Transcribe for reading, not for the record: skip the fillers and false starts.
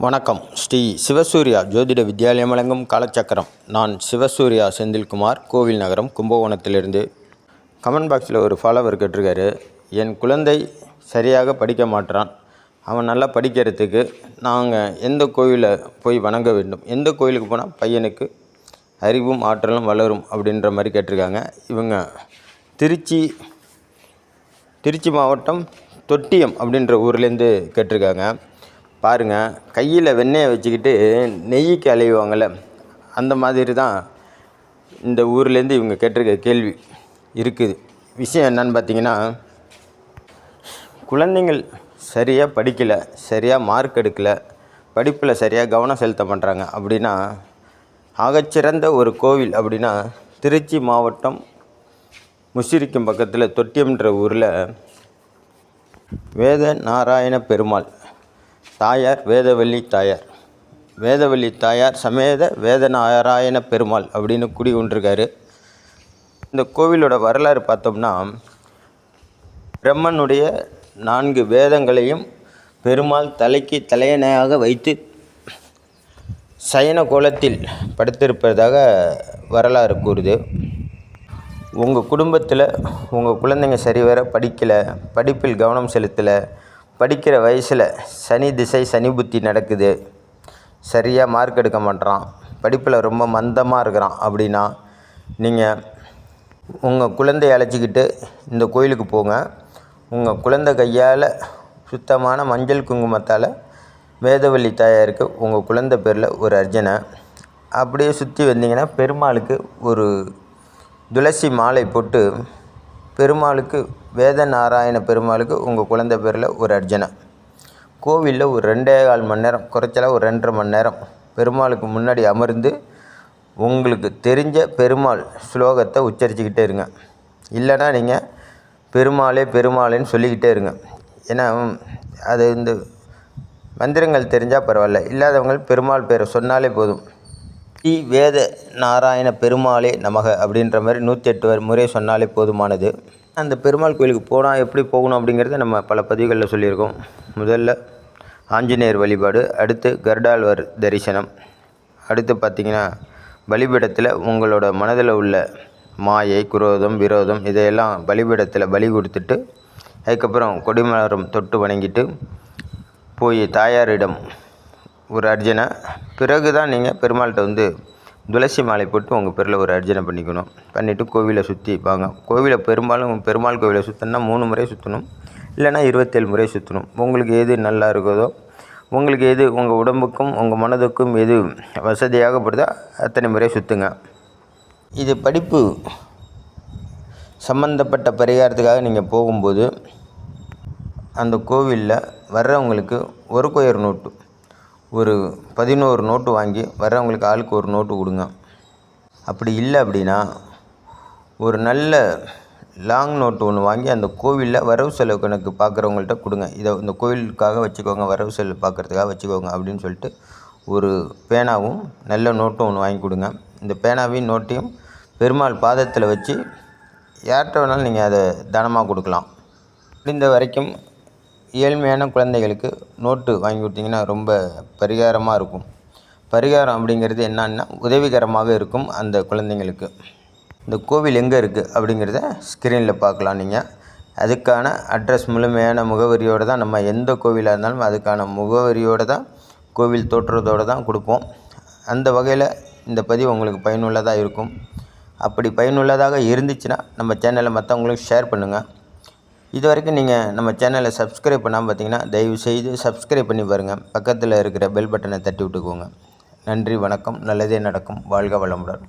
வணக்கம். ஸ்ரீ சிவசூர்யா ஜோதிட வித்யாலயம் வழங்கும் காலச்சக்கரம். நான் சிவசூர்யா செந்தில்குமார், கோவில் நகரம், கும்பகோணத்திலிருந்து. கமெண்ட் பாக்ஸில் ஒரு ஃபாலோவர் கேட்டிருக்காரு, என் குழந்தை சரியாக படிக்க மாட்டான், அவன் நல்லா படிக்கிறதுக்கு நாங்கள் எந்த கோவிலை போய் வணங்க வேண்டும், எந்த கோவிலுக்கு போனால் பையனுக்கு அறிவும் ஆற்றலும் வளரும் அப்படின்ற மாதிரி கேட்டிருக்காங்க. இவங்க திருச்சி மாவட்டம் தொட்டியம் அப்படின்ற ஊர்லேருந்து கேட்டிருக்காங்க. பாருங்கள், கையில் வெண்ணெயை வச்சுக்கிட்டு நெய்க்கு அலைவாங்கள்ல, அந்த மாதிரி தான் இந்த ஊர்லேருந்து இவங்க கேட்டிருக்க கேள்வி இருக்குது. விஷயம் என்னன்னு பார்த்தீங்கன்னா, குழந்தைங்கள் சரியாக படிக்கலை, சரியாக மார்க் எடுக்கலை, படிப்பில் சரியாக கவனம் செலுத்த மாட்டாங்க அப்படின்னா, ஆகச்சிறந்த ஒரு கோவில் அப்படின்னா திருச்சி மாவட்டம் முசிறிக்கும் பக்கத்தில் தொட்டியம்ன்ற ஊரில் வேத நாராயண பெருமாள் தாயார் வேதவள்ளி தாயார் சமேத வேதநாராயண பெருமாள் அப்படின்னு குடி கொண்டிருக்காரு. இந்த கோவிலோட வரலாறு பார்த்தோம்னா, பிரம்மனுடைய 4 வேதங்களையும் பெருமாள் தலைக்கு தலையணையாக வைத்து சயன கோலத்தில் படுத்திருப்பதாக வரலாறு கூறுது. உங்கள் குடும்பத்தில் உங்கள் குழந்தைங்க சரிவர படிக்கலை, படிப்பில் கவனம் செலுத்தலை, படிக்கிற வயசில் சனி திசை சனி புத்தி நடக்குது, சரியாக மார்க் எடுக்க மாட்டான், படிப்பில் ரொம்ப மந்தமாக இருக்கிறான் அப்படின்னா, நீங்கள் உங்கள் குழந்தைய அழைச்சிக்கிட்டு இந்த கோயிலுக்கு போங்க. உங்கள் குழந்தை கையால் சுத்தமான மஞ்சள் குங்குமத்தால் வேதவள்ளி தாயாருக்கு உங்கள் குழந்தை பேரில் ஒரு அர்ச்சனை, அப்படியே சுற்றி வந்தீங்கன்னா பெருமாளுக்கு ஒரு துளசி மாலை போட்டு பெருமாளுக்கு வேத நாராயண பெருமாளுக்கு உங்கள் குழந்தை பேரில் ஒரு அர்ச்சனை. கோவிலில் ஒரு 2.25 மணி நேரம், குறைச்சலாக ஒரு 2.5 மணி நேரம் பெருமாளுக்கு முன்னாடி அமர்ந்து உங்களுக்கு தெரிஞ்ச பெருமாள் ஸ்லோகத்தை உச்சரிச்சுக்கிட்டே இருங்க. இல்லைனா நீங்கள் பெருமாளேன்னு சொல்லிக்கிட்டே இருங்க. ஏன்னா அது இந்த மந்திரங்கள் தெரிஞ்சால் பரவாயில்ல, இல்லாதவங்க பெருமாள் பேரை சொன்னாலே போதும். ஸ்ரீ வேத நாராயண பெருமாளே நமக அப்படின்ற மாதிரி 108 முறை சொன்னாலே போதுமானது. அந்த பெருமாள் கோயிலுக்கு போனால் எப்படி போகணும் அப்படிங்கிறத நம்ம பல பதிவுகளில் சொல்லியிருக்கோம். முதல்ல ஆஞ்சநேயர் வழிபாடு, அடுத்து கருடாழ்வார் தரிசனம், அடுத்து பார்த்திங்கன்னா பலிபீடத்தில் உங்களோட மனதில் உள்ள மாயை, குரோதம், விரோதம் இதையெல்லாம் பலிபீடத்தில் பலி கொடுத்துட்டு, அதுக்கப்புறம் கொடிமரம் தொட்டு வணங்கிட்டு போய் தாயாரிடம் ஒரு அர்ச்சனை, பிறகு தான் நீங்கள் பெருமாள்கிட்ட துளசி மாலை போட்டு உங்கள் பேரில் ஒரு அர்ச்சனை பண்ணிவிட்டு கோவிலை சுற்றி வாங்க. கோவிலை பெருமாள் கோவிலை சுற்றணுன்னா 3 முறை சுற்றணும், இல்லைனா 27 முறை சுற்றணும். உங்களுக்கு எது நல்லா இருக்குதோ, உங்களுக்கு எது உங்கள் உடம்புக்கும் உங்கள் மனதுக்கும் எது வசதியாகப்படுதோ அத்தனை முறை சுற்றுங்க. இது படிப்பு சம்பந்தப்பட்ட பரிகாரத்துக்காக நீங்கள் போகும்போது அந்த கோவிலில் வர்றவங்களுக்கு ஒரு கொயர் நோட்டு, ஒரு 11 நோட்டு வாங்கி வர்றவங்களுக்கு ஆளுக்கு ஒரு நோட்டு கொடுங்க. அப்படி இல்லை அப்படின்னா ஒரு நல்ல லாங் நோட்டு ஒன்று வாங்கி அந்த கோவிலில் வரவு செலவு கணக்கு பார்க்குறவங்கள்ட்ட கொடுங்க. இதை இந்த கோவிலுக்காக வச்சுக்கோங்க, வரவு செலவு பார்க்குறதுக்காக வச்சுக்கோங்க அப்படின்னு சொல்லிட்டு ஒரு பேனாவும் நல்ல நோட்டும் ஒன்று வாங்கி கொடுங்க. இந்த பேனாவையும் நோட்டையும் பெருமாள் பாதத்தில் வச்சு யார்கிட்ட வேணாலும் நீங்கள் அதை தானமாக கொடுக்கலாம். இந்த வரைக்கும் ஏழ்மையான குழந்தைகளுக்கு நோட்டு வாங்கி கொடுத்தீங்கன்னா ரொம்ப பரிகாரமாக இருக்கும். பரிகாரம் அப்படிங்கிறது என்னன்னா உதவிகரமாக இருக்கும் அந்த குழந்தைங்களுக்கு. இந்த கோவில் எங்கே இருக்குது அப்படிங்கிறத ஸ்க்ரீனில் பார்க்கலாம். நீங்கள் அதுக்கான அட்ரஸ் முழுமையான முகவரியோடு தான், நம்ம எந்த கோவிலாக இருந்தாலும் அதுக்கான முகவரியோடு தான், கோவில் தோற்றத்தோடு தான் கொடுப்போம். அந்த வகையில் இந்த பதிவு உங்களுக்கு பயனுள்ளதாக இருக்கும். அப்படி பயனுள்ளதாக இருந்துச்சுன்னா நம்ம சேனலை மற்றவங்களுக்கு ஷேர் பண்ணுங்கள். இது வரைக்கும் நீங்கள் நம்ம சேனலை சப்ஸ்கிரைப் பண்ணாமல் பார்த்தீங்கன்னா தயவுசெய்து சப்ஸ்கிரைப் பண்ணி பாருங்கள். பக்கத்தில் இருக்கிற பெல் பட்டனை தட்டி விட்டுக்கோங்க. நன்றி, வணக்கம். நல்லதே நடக்கும். வாழ்க வளமுடன்.